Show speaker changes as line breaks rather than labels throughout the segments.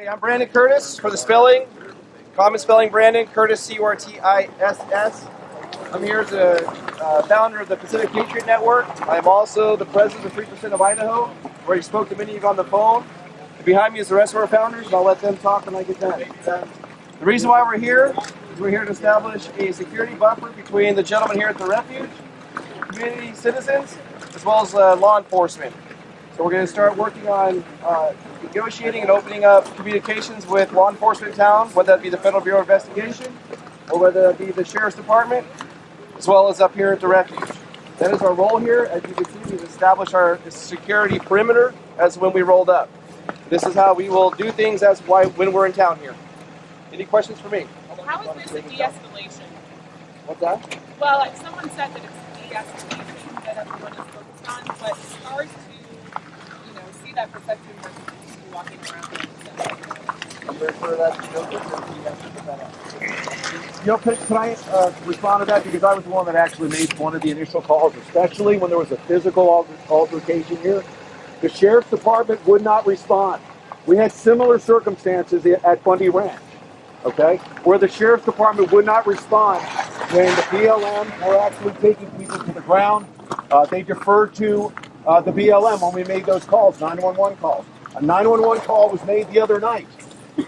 Okay, I'm Brandon Curtis for the spelling. Common spelling Brandon, Curtis, C-U-R-T-I-S-S. I'm here as a founder of the Pacific Patriot Network. I'm also the president of 3% of Idaho, where I spoke to many of you on the phone. And behind me is the rest of our founders, and I'll let them talk when I get done. The reason why we're here is we're here to establish a security buffer between the gentlemen here at the refuge, community citizens, as well as law enforcement. So we're going to start working on negotiating and opening up communications with law enforcement in town, whether that be the Federal Bureau of Investigation or whether that be the Sheriff's Department, as well as up here at the refuge. That is our role here. As you can see, we've established our security perimeter as when we rolled up. This is how we will do things when we're in town here. Any questions for me?
How is this a de-escalation?
What's that?
Well, like someone said that it's de-escalation that everyone is focused on, but it's hard to, see that perception versus people walking around.
Can I respond to that? Because I was the one that actually made one of the initial calls, especially when there was a physical altercation here. The Sheriff's Department would not respond. We had similar circumstances at Bundy Ranch, okay, where the Sheriff's Department would not respond when the BLM were actually taking people to the ground. They deferred to the BLM when we made those calls, 911 calls. A 911 call was made the other night.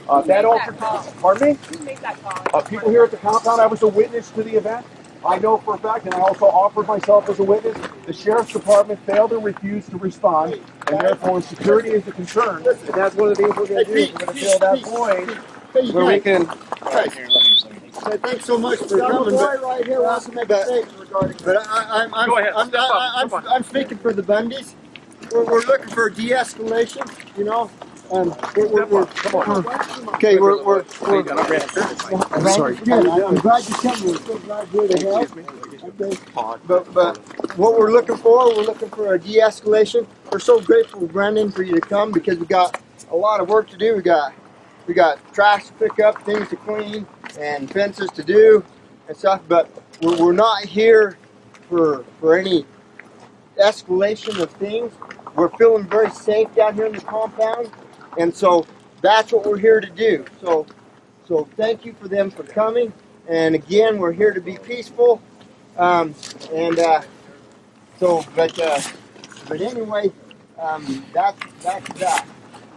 Pardon me?
Who made that call?
People here at the compound. I was a witness to the event. I know for a fact, and I also offered myself as a witness, the Sheriff's Department failed and refused to respond, and therefore security is a concern. And that's one of the things we're going to do. Is we're going to fill that void where we can...
Thanks so much for coming. Right here wants to make a statement regarding. But I'm speaking for the Bundys. We're looking for de-escalation. I'm sorry. I'm glad you came. We're so glad you're to help. Okay. But what we're looking for a de-escalation. We're so grateful, Brandon, for you to come because we got a lot of work to do. We got trash to pick up, things to clean, and fences to do and stuff. But we're not here for any escalation of things. We're feeling very safe down here in the compound, and so that's what we're here to do. So thank you for them for coming. And again, we're here to be peaceful. But anyway, that's that.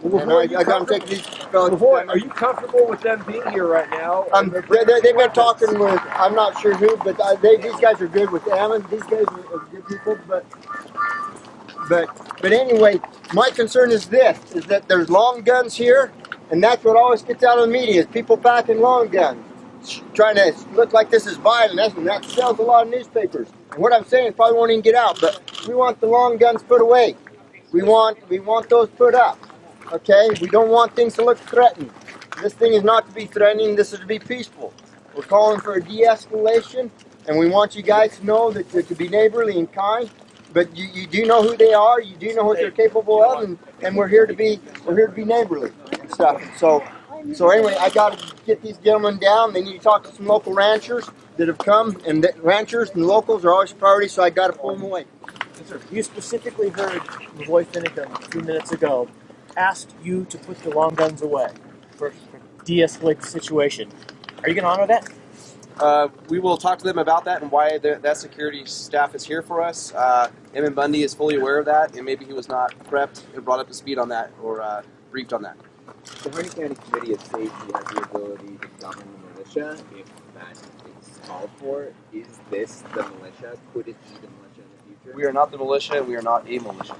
And I got to take these fellas.
LaVoy, are you comfortable with them being here right now?
They've been talking with, I'm not sure who, but these guys are good with Ammon. These guys are good people. But anyway, my concern is this, is that there's long guns here, and that's what always gets out of the media, is people packing long guns, trying to look like this is violent, and that sells a lot of newspapers. And what I'm saying probably won't even get out, but we want the long guns put away. We want those put up. Okay, we don't want things to look threatening. This thing is not to be threatening, this is to be peaceful. We're calling for a de-escalation, and we want you guys to know that to be neighborly and kind, but you do know who they are, you do know what they're capable of, and we're here to be neighborly and stuff. So anyway, I got to get these gentlemen down. They need to talk to some local ranchers that have come, and the ranchers and locals are always priority, so I got to pull them away.
Yes, sir. You specifically heard LaVoy Finicum a few minutes ago asked you to put the long guns away for de-escalate the situation. Are you going to honor that?
We will talk to them about that and why that security staff is here for us. Ammon Bundy is fully aware of that, and maybe he was not prepped and brought up to speed on that or briefed on that.
The Harney County Committee of Safety has the ability to summon the militia if that is called for. Is this the militia? Could it be the militia in the future?
We are not the militia. We are not a militia.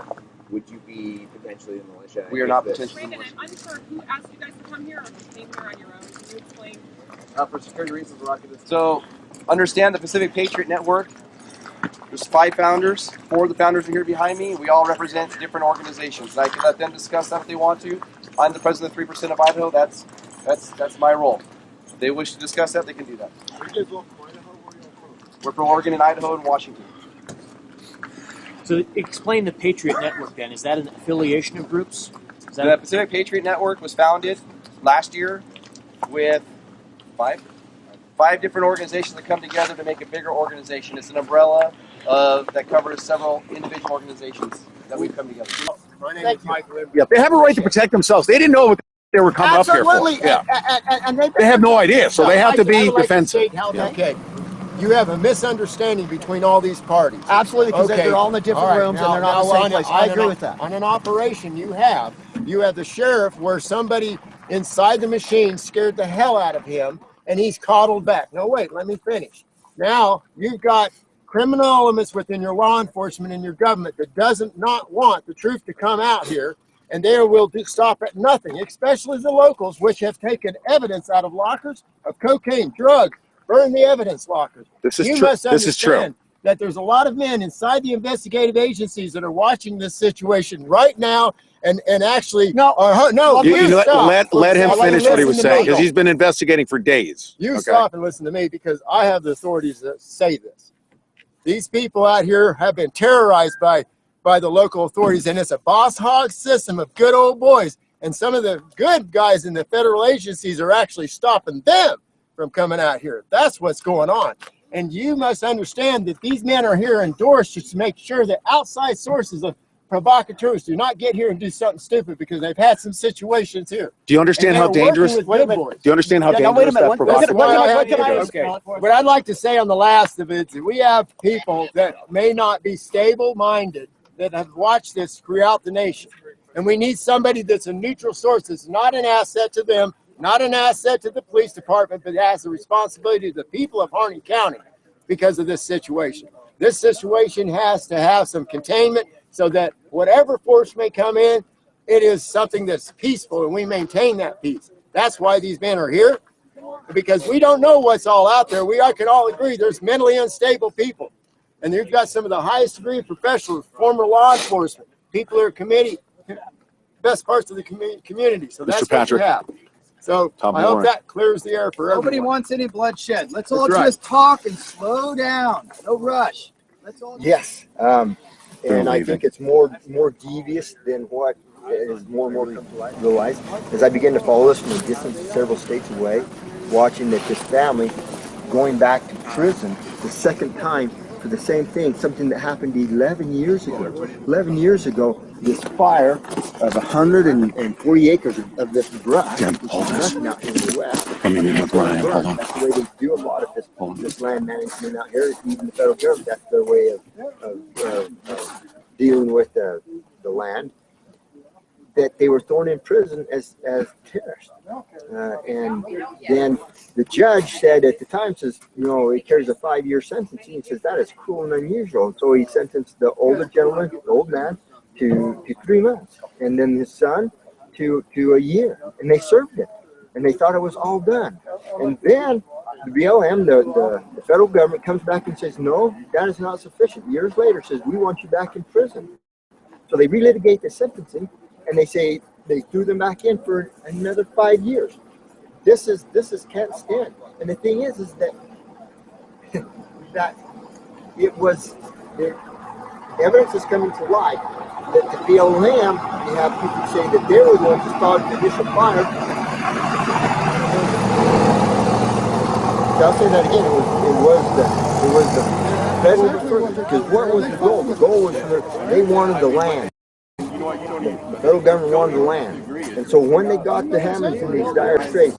Would you be potentially the militia?
We are not potentially the
Brandon,
militia.
I'm unsure who asked you guys to come here or if you came here on your own. Can you explain?
For security reasons, we're not going to. So, understand the Pacific Patriot Network. There's 5 founders. 4 of the founders are here behind me. We all represent different organizations. And I can let them discuss that if they want to. I'm the president of 3% of Idaho. That's my role. If they wish to discuss that, they can do that. We're from Oregon and Idaho and Washington.
So explain the Patriot Network then. Is that an affiliation of groups?
The Pacific Patriot Network was founded last year with 5 5 different organizations that come together to make a bigger organization. It's an umbrella that covers several individual organizations that we've come together.
My name is Michael.
Yeah, they have a right to protect themselves. They didn't know what they were coming up here for. Yeah.
And
They have no idea, so they have to be defensive.
Okay. You have a misunderstanding between all these parties.
Absolutely, because they're all in the different rooms and they're not in the same place. I agree with that.
On an operation you have the sheriff where somebody inside the machine scared the hell out of him and he's coddled back. No, wait, let me finish. Now you've got criminal elements within your law enforcement and your government that doesn't not want the truth to come out here, and they will stop at nothing, especially the locals, which have taken evidence out of lockers of cocaine, drugs, burn the evidence lockers.
This is
you
true.
Must
this is true.
That there's a lot of men inside the investigative agencies that are watching this situation right now, and actually
let him finish what he was saying, because he's been investigating for days.
You stop and listen to me, because I have the authorities that say this. These people out here have been terrorized by the local authorities, and it's a boss hog system of good old boys. And some of the good guys in the federal agencies are actually stopping them from coming out here. That's what's going on. And you must understand that these men are here endorsed just to make sure that outside sources of provocateurs do not get here and do something stupid, because they've had some situations here.
Do you understand how dangerous? Do you understand how dangerous that provocateur?
What I'd like to say on the last of it is that we have people that may not be stable-minded that have watched this throughout the nation, and we need somebody that's a neutral source, that's not an asset to them, not an asset to the police department, but has the responsibility to the people of Harney County because of this situation. This situation has to have some containment so that whatever force may come in, it is something that's peaceful, and we maintain that peace. That's why these men are here, because we don't know what's all out there. We can all agree there's mentally unstable people, and you've got some of the highest degree professionals, former law enforcement, people who are best parts of the community. So that's what you have. So I hope that clears the air for everyone.
Nobody wants any bloodshed. Let's all just talk and slow down. No rush. Let's all.
Yes. And I think it's more devious than what is more and more realized. As I begin to follow this from a distance several states away, watching that this family going back to prison the second time for the same thing, something that happened 11 years ago. 11 years ago, this fire of 140 acres of this brush, which is nothing out here in the West. That's the way they do a lot of this land management out here. Even the federal government, that's their way of dealing with the land. That they were thrown in prison as terrorists. And then the judge said at the time, says, he carries a 5-year sentence. He says, that is cruel and unusual. So he sentenced the older gentleman, the old man, to 3 months. And then his son to a year. And they served it. And they thought it was all done. And then the BLM, the federal government, comes back and says, no, that is not sufficient. Years later says, we want you back in prison. So they relitigate the sentencing. And they say they threw them back in for another 5 years. This is can't stand. And the thing is that it was the evidence is coming to light that the BLM, you have people say that they were the ones who started the initial fire. I'll say that again. It was the federal, because what was the goal? The goal was they wanted the land. The federal government wanted the land. And so when they got the Hammonds in these dire straits,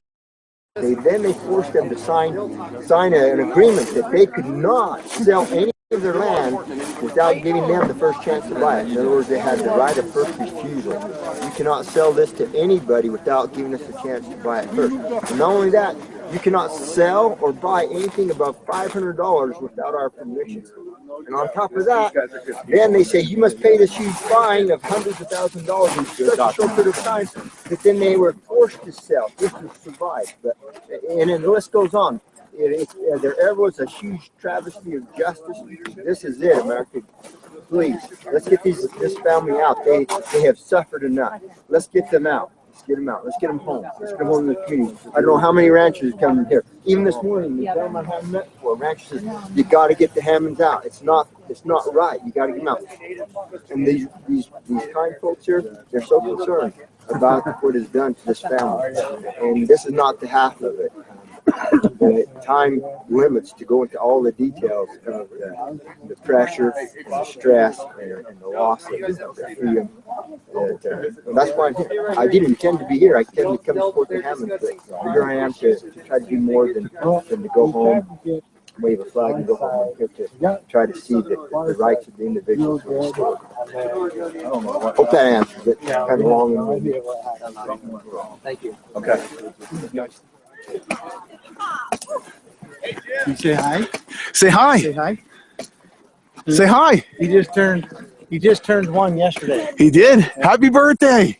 they forced them to sign an agreement that they could not sell any of their land without giving them the first chance to buy it. In other words, they had the right of first refusal. You cannot sell this to anybody without giving us a chance to buy it first. And not only that, you cannot sell or buy anything above $500 without our permission. And on top of that, then they say you must pay this huge fine of hundreds of thousands of dollars in such a short period of time that then they were forced to sell just to survive. And then the list goes on. There ever was a huge travesty of justice. This is it, America. Please, let's get this family out. They have suffered enough. Let's get them out. Let's get them out. Let's get them home. Let's get them home in the community. I don't know how many ranchers come here. Even this morning, the gentleman I haven't met before, rancher says, you got to get the Hammonds out. It's not right. You got to get them out. And these kind folks here, they're so concerned about what is done to this family. And this is not the half of it. the time limits to go into all the details of the pressure and the stress and the loss of the freedom. That's why I'm here. I didn't intend to be here. I intended to come to Fort Hammond, but here I am to try to do more than to go home, wave a flag and go home. I'm here to try to see that the rights of the individuals are restored. Hope that answers it. Kind of long and winded.
Thank you.
Okay.
You say hi.
Say hi.
Say hi.
Say hi.
He just turned 1 yesterday.
He did. Happy birthday.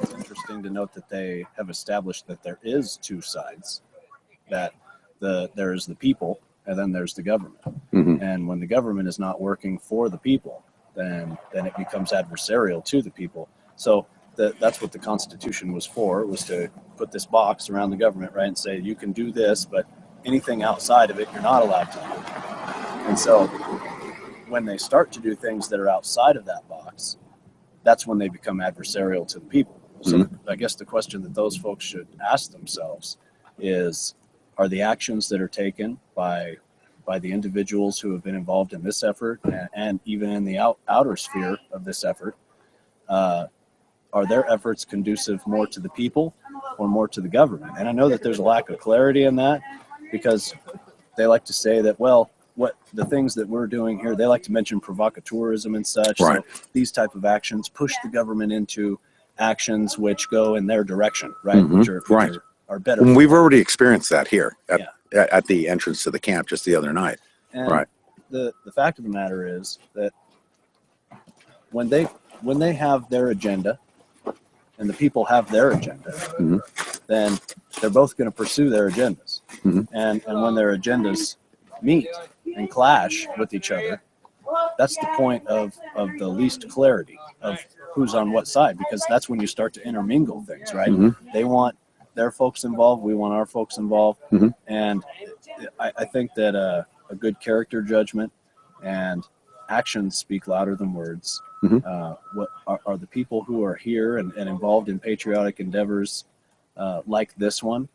It's interesting to note that they have established that there is two sides, that there's the people and then there's the government.
Mm-hmm.
And when the government is not working for the people, then it becomes adversarial to the people. So that's what the Constitution was for. It was to put this box around the government, right, and say you can do this, but anything outside of it you're not allowed to do. And so when they start to do things that are outside of that box, that's when they become adversarial to the people. So I guess the question that those folks should ask themselves is, are the actions that are taken by the individuals who have been involved in this effort and even in the outer sphere of this effort, are their efforts conducive more to the people or more to the government? And I know that there's a lack of clarity in that, because they like to say that, well, what the things that we're doing here, they like to mention provocateurism and such.
Right.
So these type of actions push the government into actions which go in their direction, right?
Mm-hmm.
Which are better.
And we've already experienced that here at the entrance to the camp just the other night.
And
right.
The fact of the matter is that when they have their agenda and the people have their agenda,
Mm-hmm.
then they're both going to pursue their agendas.
Mm-hmm.
And when their agendas meet and clash with each other, that's the point of the least clarity of who's on what side, because that's when you start to intermingle things, right?
Mm-hmm.
They want their folks involved, we want our folks involved.
Mm-hmm.
And I think that a good character judgment and actions speak louder than words.
Mm-hmm.
What are the people who are here and involved in patriotic endeavors like this one,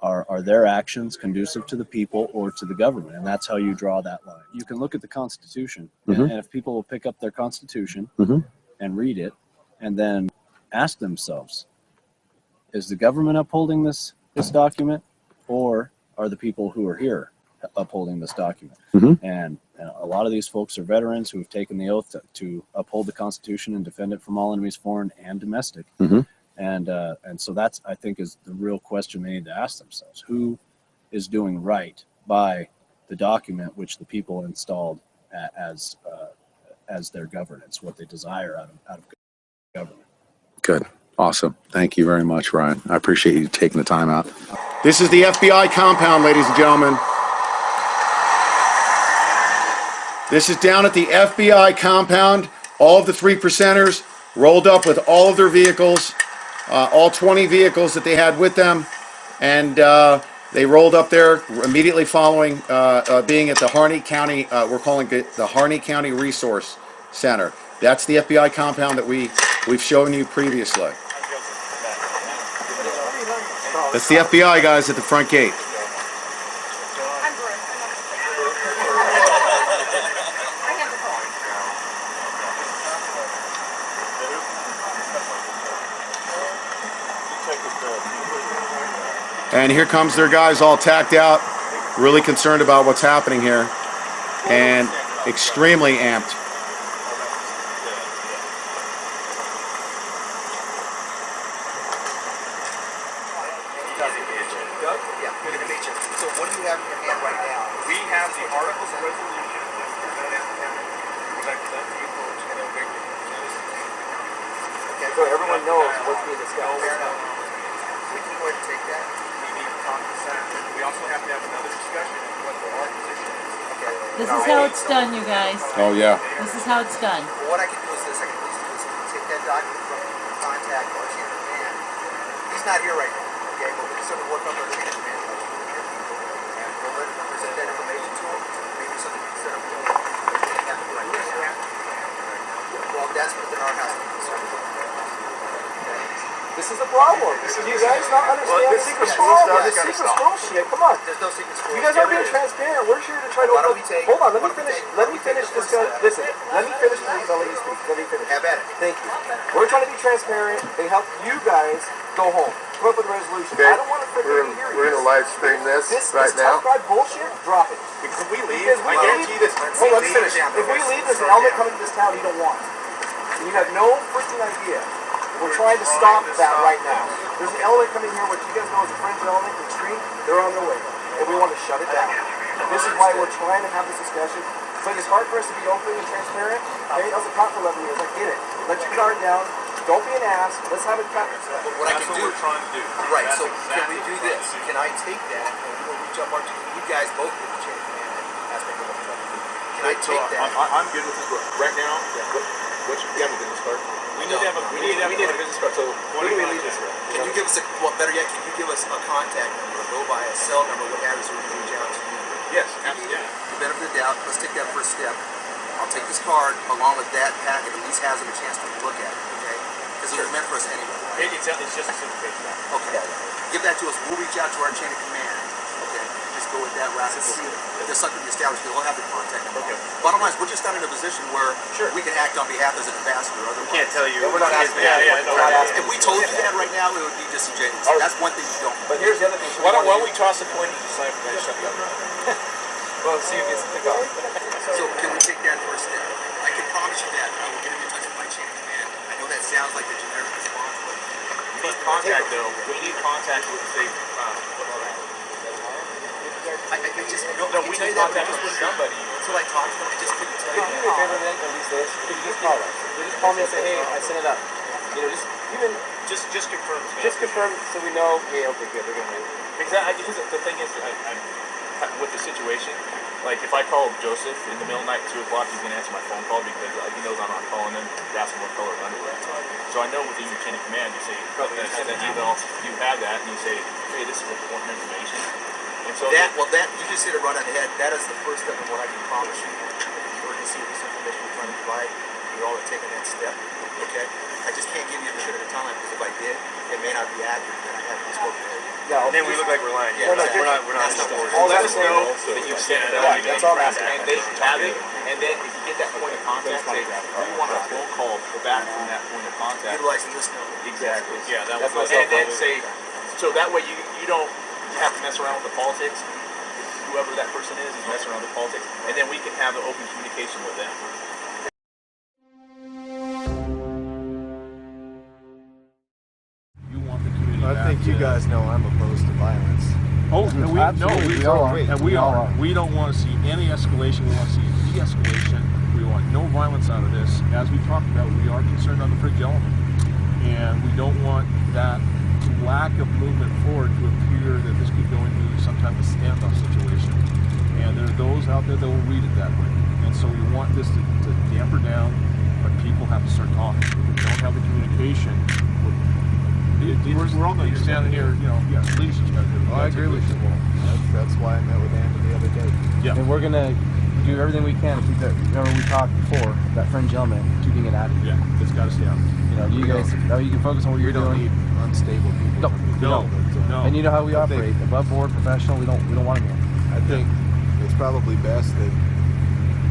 are their actions conducive to the people or to the government? And that's how you draw that line. You can look at the Constitution,
Mm-hmm.
and if people will pick up their Constitution
Mm-hmm.
and read it and then ask themselves, is the government upholding this document, or are the people who are here upholding this document?
Mm-hmm.
And a lot of these folks are veterans who have taken the oath to uphold the Constitution and defend it from all enemies, foreign and domestic.
Mm-hmm.
And so that's, I think, is the real question they need to ask themselves. Who is doing right by the document which the people installed as their governance, what they desire out of government?
Good. Awesome. Thank you very much, Ryan. I appreciate you taking the time out. This is the FBI compound, ladies and gentlemen. This is down at the FBI compound. All of the 3%ers rolled up with all of their vehicles, all 20 vehicles that they had with them. And they rolled up there immediately following being at the Harney County, we're calling it the Harney County Resource Center. That's the FBI compound that we've shown you previously. That's the FBI guys at the front gate. And here comes their guys all tacked out, really concerned about what's happening here, and extremely amped.
Good to meet you. So what do you have in your hand right now? We have the articles of resolution. Okay, so everyone knows what's being discussed. Fair enough. We can go ahead and take that. We need to talk to Senator. We also have to have another discussion of what our position is. Okay.
This is how it's done, you guys.
Oh, yeah.
This is how it's done.
Well, what I can do is this. I can take that document from contact or Senator Mann. He's not here right now. Okay, but we can sort of work on the Senator Mann level with your people. And we'll let them present that information to him. Maybe something we can set up. Have to do right now. Well, that's within our house.
This is a problem. Do you guys not understand secret squirrel? The secret squirrel shit. Come on.
There's no secret squirrel.
You guys aren't being transparent. We're here to try to. Hold on. Let me finish. Let me finish this. Listen. Let me finish, please. I'll let you speak. Let me finish.
Have at it.
Thank you. We're trying to be transparent and help you guys go home. Come up with a resolution.
Okay.
I don't want to freaking hear
We're
you.
gonna live stream this right
this
now.
tough guy bullshit. Drop it.
Because if we leave,
I guarantee this. Hold on. Let me finish. If we leave, there's an element coming to this town you don't want. And you have no freaking idea. We're trying to stop that right now. There's an element coming here, which you guys know is a fringe element, extreme. They're on their way. And we want to shut it down. This is why we're trying to have this discussion. But it's hard for us to be open and transparent. Okay? I was a cop for 11 years. I get it. Let your guard down. Don't be an ass. Let's have a chat.
What I can do. We're trying to do. Right, so can we do this? Can I take that and we'll reach up our you guys both get the chain of command aspect of what we're trying to do. Can I take that?
I'm good with this. Right now, what you have a business card? We need to have a business card. So
what do we leave this with? Can you give us better yet, can you give us a contact number, go by a cell number, what have you, so we can reach out to you?
Yes, absolutely.
The benefit of the doubt, let's take that first step. I'll take this card along with that packet, at least has them a chance to look at it, okay? Because it was meant for us anyway.
It's just a simplification.
Okay. Give that to us. We'll reach out to our chain of command. Okay. Just go with that route and see if there's something established. We'll have the contact number. Okay. Bottom line is, we're just not in a position where we can act on behalf as an ambassador. Otherwise,
we can't tell you.
We're not asking. If we told you that right now, it would be disingenuous. That's one thing you don't.
But here's the other thing.
Why don't we toss a coin and decide for that shutdown?
Well, see who gets to pick up.
So can we take that first step? I can promise you that. I will get in touch with my chain of command. I know that sounds like the generic response, but
we need contact though. We need contact with say.
We need contact with somebody. Until I talk to them, I just couldn't tell you.
Do me a favor then, at least this. Could you just call us? Just call me and say, hey, I sent it up. You know,
just confirm.
Just confirm so we know. Yeah, okay, good. They're gonna make it.
Exactly. Because the thing is, with the situation, like if I call Joseph in the middle of the night at 2 o'clock, he's gonna answer my phone call because he knows I'm not calling him. Ask him what color of underwear. So I know within your chain of command, you say, send an email. You have that, and you say, hey, this is important information. And so
that you just hit it right on the head. That is the first step of what I can promise you. We're going to see this information we're trying to provide. You're all taking that step. Okay? I just can't give you a shit at a time because if I did, it may not be accurate. And I haven't spoken to you.
Yeah,
and then we look like we're lying.
Yeah,
we're not.
That's not what
all
let
that's
us know that you've sent it out.
That's all I'm asking.
And they have it. And then if you get that point of contact, say, we want a phone call back from that point of contact.
Utilizing this number.
Exactly. Yeah, that was. And then say, so that way you don't have to mess around with the politics. Whoever that person is messing around with politics, and then we can have an open communication with them.
You want the community.
I think you guys know I'm opposed to violence.
Oh, we are.
And
we are. We don't want to see any escalation. We want to see de-escalation. We want no violence out of this. As we talked about, we are concerned on the fringe element, and we don't want that lack of movement forward to appear that this could go into some type of standoff situation. And there are those out there that will read it that way. And so we want this to damper down, but people have to start talking. If we don't have the communication, we're all going to be standing here, police is going to do.
I agree with you. That's why I met with Ammon the other day.
Yeah. And we're going to do everything we can to keep that, remember we talked before, that fringe element, keeping it out of here.
Yeah, it's got to stay out.
You guys, that way you can focus on what you're doing.
We don't need unstable people.
No.
And you know how we operate, above board, professional, we don't want them here.
I think it's probably best that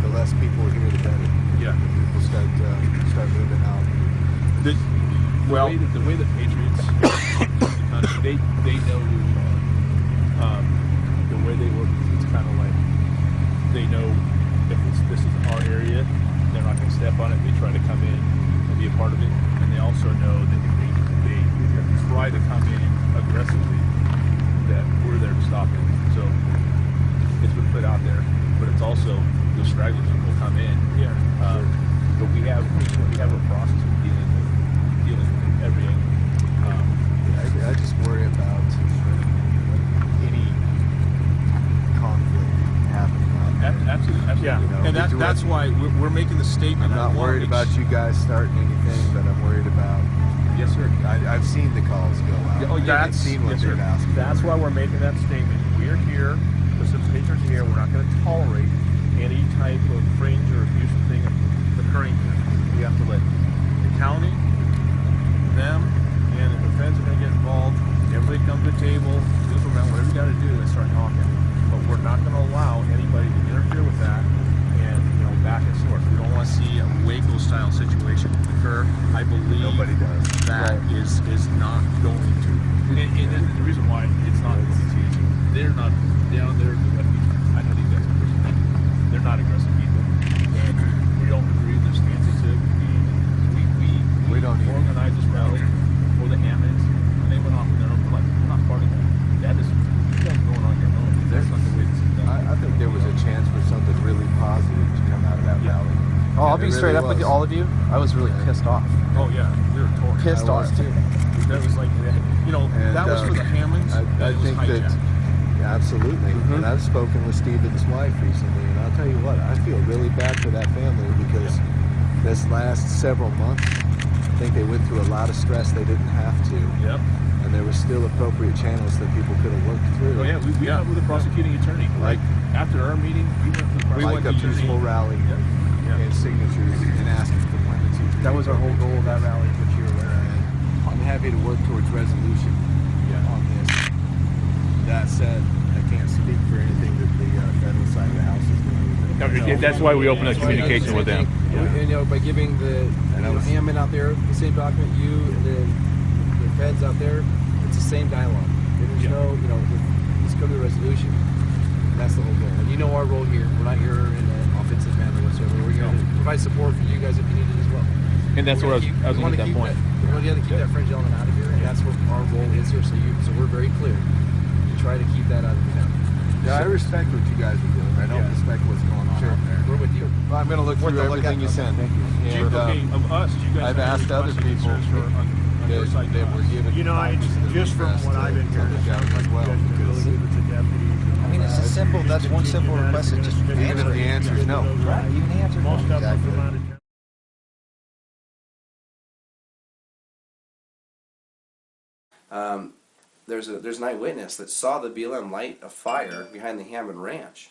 the less people are here, the better.
Yeah.
People start moving out.
The way the Patriots they know who we are. The way they work, it's kind of like they know if this is our area, they're not going to step on it. They try to come in and be a part of it, and they also know that if they try to come in aggressively, that we're there to stop it. So it's been put out there, but it's also the stragglers will come in.
Yeah.
But we have a process of dealing with everything.
I just worry about any conflict happening.
Absolutely. Yeah. And that's why we're making the statement.
I'm not worried about you guys starting anything, but I'm worried about.
Yes, sir.
I've seen the calls go out. I've seen what they've asked.
That's why we're making that statement. We're here. The Patriots are here. We're not going to tolerate any type of fringe or abusive thing occurring here. We have to let the county, them, and the I believe
Nobody does.
that is not going to. And the reason why it's not going to is they're not down there. I know these guys personally. They're not aggressive people. And we don't agree with their stances. We don't organize this rally for the Ammons, and they went off on their own. We're like, we're not part of that. That is you guys going on your own. That's not the way this is done.
I think there was a chance for something really positive to come out of that rally.
Oh, I'll be straight up with all of you. I was really pissed off.
Oh yeah, we were torn.
Pissed off.
That was like, that was for the Hammonds.
I think that absolutely. And I've spoken with Stephen's wife recently, and I'll tell you what, I feel really bad for that family because this last several months, I think they went through a lot of stress they didn't have to.
Yep.
And there were still appropriate channels that people could have worked through.
Oh yeah, we met with a prosecuting attorney. Like after our meeting, we went with the
like a peaceful rally and signatures and asking for clemency.
That was our whole goal of that rally, which you're aware of.
I'm happy to work towards resolution on this. That said, I can't speak for anything that the federal side of the House is doing.
That's why we opened up communication with them.
And, by giving the Ammon out there the same document, you and the feds out there, it's the same dialogue. There's no, let's come to a resolution. And that's the whole goal. And you know our role here. We're not here in an offensive manner whatsoever. We're here to provide support for you guys if you need it as well.
And that's what I was going to that point.
We want to keep that fringe element out of here, and that's what our role is here. So we're very clear. You try to keep that out of the county.
Yeah, I respect what you guys are doing. I don't respect what's going on out there.
We're with you.
Well, I'm going to look through everything you sent. Thank you. And,
of us, you guys
I've asked other people that were given.
Just from what I've been hearing, it sounds like
well,
because
I mean, it's a simple. That's one simple request. It's just
even if the answer is no.
Right. Even the answer is no. Exactly.
There's an eyewitness that saw the BLM light a fire behind the Hammond Ranch.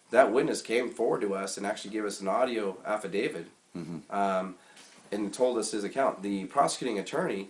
That witness came forward to us and actually gave us an audio affidavit and told us his account. The prosecuting attorney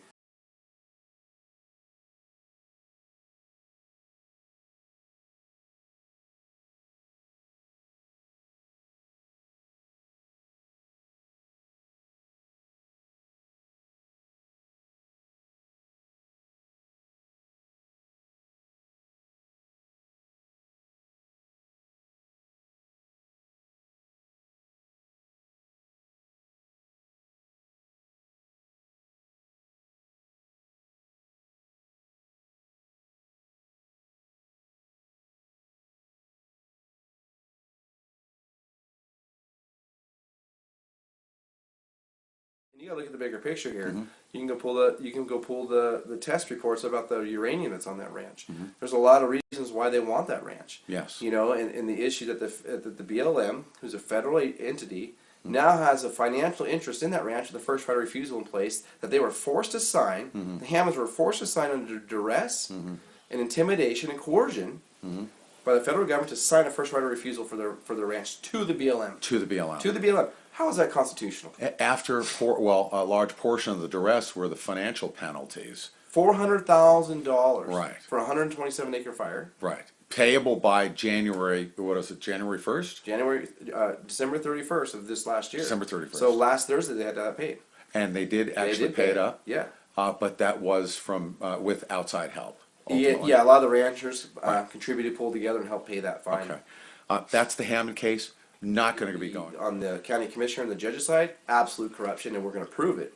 you gotta look at the bigger picture here. You can go pull the test reports about the uranium that's on that ranch. There's a lot of reasons why they want that ranch.
Yes.
And the issue that the BLM, who's a federal entity, now has a financial interest in that ranch with the first right of refusal in place that they were forced to sign. The Hammonds were forced to sign under duress and intimidation and coercion by the federal government to sign a first right of refusal for their ranch to the BLM.
To the BLM.
To the BLM. How is that constitutional?
After, a large portion of the duress were the financial penalties.
$400,000
right.
for a 127-acre fire.
Right. Payable by January, what is it, January 1st?
December 31st of this last year.
December 31st.
So last Thursday they had to have paid.
And they did actually pay it up?
Yeah.
But that was from with outside help.
Yeah, a lot of the ranchers contributed, pulled together, and helped pay that fine.
Okay. That's the Hammond case. Not going to be going.
On the county commissioner and the judge's side, absolute corruption, and we're going to prove it.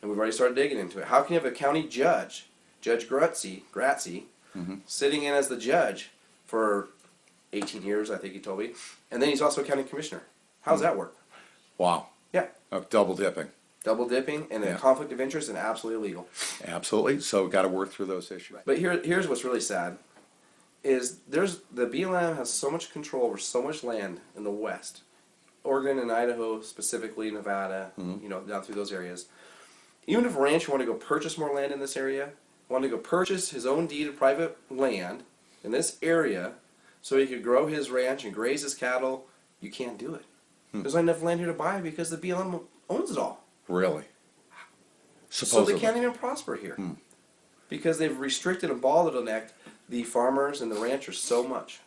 And we've already started digging into it. How can you have a county judge, Judge Gratzi, sitting in as the judge for 18 years, I think he told me, and then he's also a county commissioner? How does that work?
Wow.
Yeah.
Double dipping.
Double dipping and a conflict of interest and absolutely illegal.
Absolutely. So we've got to work through those issues.
But here's what's really sad. Is the BLM has so much control over so much land in the West, Oregon and Idaho, specifically Nevada, down through those areas. Even if a rancher wanted to go purchase more land in this area, wanted to go purchase his own deed of private land in this area so he could grow his ranch and graze his cattle, you can't do it. There's not enough land here to buy because the BLM owns it all.
Really?
Supposedly. So they can't even prosper here because they've restricted and bottlenecked the farmers and the ranchers so much.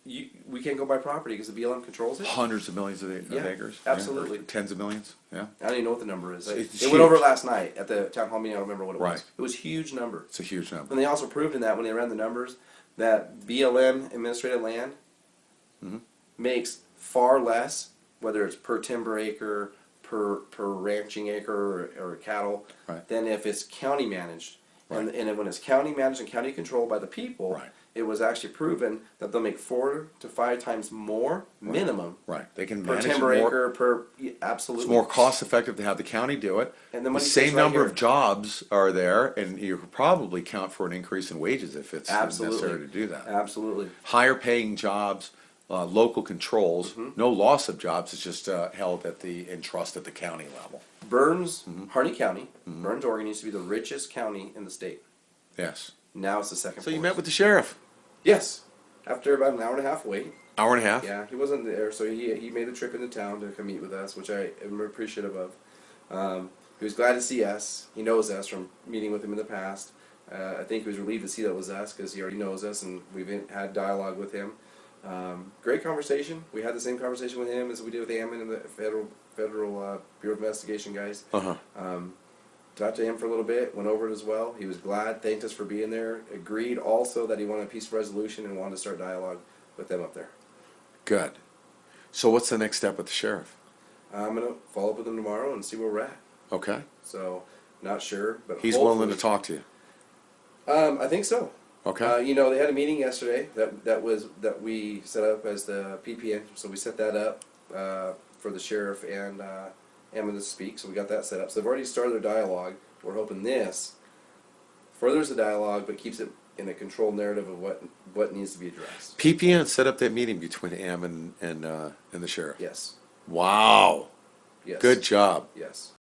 we can't go buy property because the BLM controls it.
Hundreds of millions of
Yeah,
acres.
absolutely.
Yeah, tens of millions. Yeah.
I don't even know what the number is.
It's
They
huge.
went over it last night at the town hall meeting. I don't remember what it was.
Right.
It was a huge number.
It's a huge number.
And they also proved in that when they ran the numbers that BLM administrative land makes far less, whether it's per timber acre, per ranching acre or cattle, than if it's county managed.
Right.
And when it's county managed and county controlled by the people, it was actually proven that they'll make 4 to 5 times more minimum.
Right. They can
per
manage
timber
it more.
acre per absolutely.
It's more cost effective to have the county do it.
And the
the
money
same
stays right
number
here.
of jobs are there, and you could probably count for an increase in wages if it's
Absolutely.
necessary to do that.
Absolutely.
Higher paying jobs, local controls, no loss of jobs. It's just held at in trust at the county level.
Burns, Harney County, Burns, Oregon used to be the richest county in the state.
Yes.
Now it's the second.
So you met with the sheriff?
Yes. After about an hour and a half wait.
Hour and a half?
Yeah, he wasn't there, so he made the trip into town to come meet with us, which I am appreciative of. He was glad to see us. He knows us from meeting with him in the past. I think he was relieved to see that it was us because he already knows us and we've had dialogue with him. Great conversation. We had the same conversation with him as we did with Ammon and the Federal Bureau of Investigation guys. Talked to him for a little bit, went over it as well. He was glad, thanked us for being there, agreed also that he wanted a peaceful resolution and wanted to start dialogue with them up there.
Good. So what's the next step with the sheriff?
I'm going to follow up with him tomorrow and see where we're at.
Okay.
So, not sure, but
He's willing to talk to you?
I think so.
Okay.
They had a meeting yesterday that we set up as the PPN, so we set that up for the sheriff and Ammon to speak, so we got that set up. So they've already started their dialogue. We're hoping this furthers the dialogue, but keeps it in a controlled narrative of what needs to be addressed.
PPN set up that meeting between Ammon and the sheriff?
Yes.
Wow.
Yes.
Good job.
Yes.